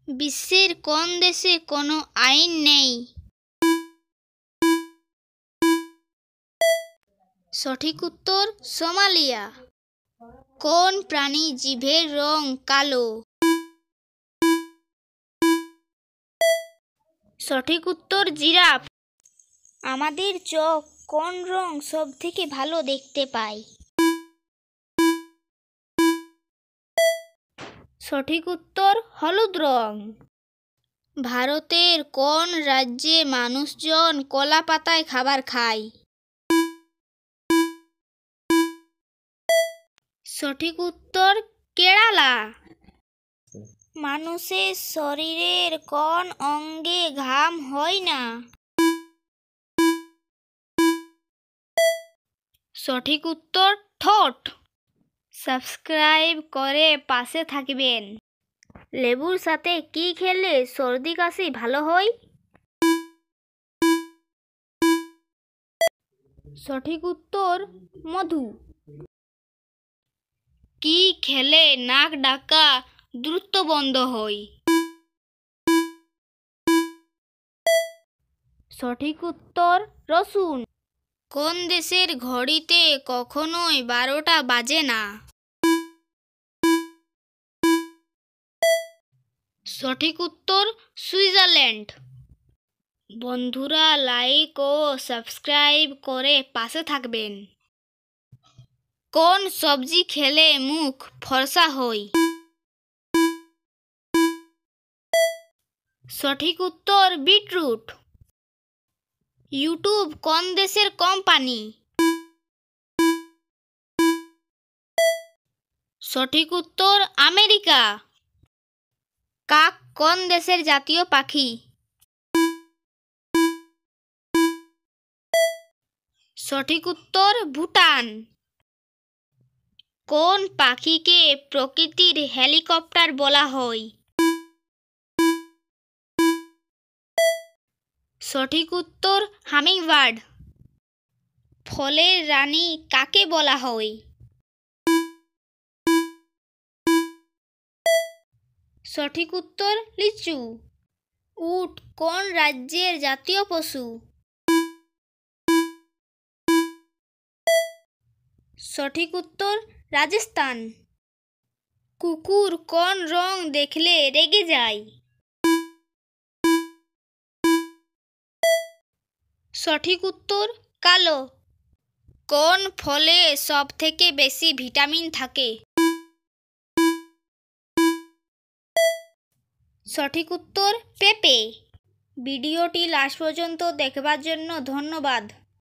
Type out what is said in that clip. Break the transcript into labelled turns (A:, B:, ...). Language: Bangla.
A: বিশ্বের কোন দেশে কোনো আইন নেই? সঠিক উত্তর সোমালিয়া। কোন প্রাণী জিভের রং কালো? সঠিক উত্তর জিরাফ। আমাদের চোখ কোন রং সব থেকে ভালো দেখতে পায়? সঠিক উত্তর হলুদ রং। ভারতের কোন রাজ্যে মানুষজন কলা পাতায় খাবার খায়? সঠিক উত্তর কেরালা। মানুষের শরীরের কোন অঙ্গে ঘাম হয় না? সঠিক উত্তর ঠোঁট। সাবস্ক্রাইব করে পাশে থাকবেন। লেবুর সাথে কি খেলে সর্দি কাশি ভালো হয়? সঠিক উত্তর মধু। কি খেলে নাক ডাকা দ্রুত বন্ধ হয়? সঠিক উত্তর রসুন। কোন দেশের ঘড়িতে কখনোই 12টা বাজে না? সঠিক উত্তর সুইজারল্যান্ড। বন্ধুরা লাইক ও সাবস্ক্রাইব করে পাশে থাকবেন। কোন সবজি খেলে মুখ ফর্সা হয়? সঠিক উত্তর বিটরুট। ইউটিউব কোন দেশের কোম্পানি? সঠিক উত্তর আমেরিকা। কাক কোন দেশের জাতীয় পাখি? সঠিক উত্তর ভুটান। কোন পাখিকে প্রকৃতির হেলিকপ্টার বলা হয়? সঠিক উত্তর হামিংবার্ড। ফলের রানী কাকে বলা হয়? সঠিক উত্তর লিচু। উট কোন রাজ্যের জাতীয় পশু? সঠিক উত্তর রাজস্থান। কুকুর কোন রং দেখলে রেগে যায়? সঠিক উত্তর কালো। কোন ফলে সব থেকে বেশি ভিটামিন থাকে? সঠিক উত্তর পেঁপে। ভিডিওটি লাস্ট পর্যন্ত দেখবার জন্য ধন্যবাদ।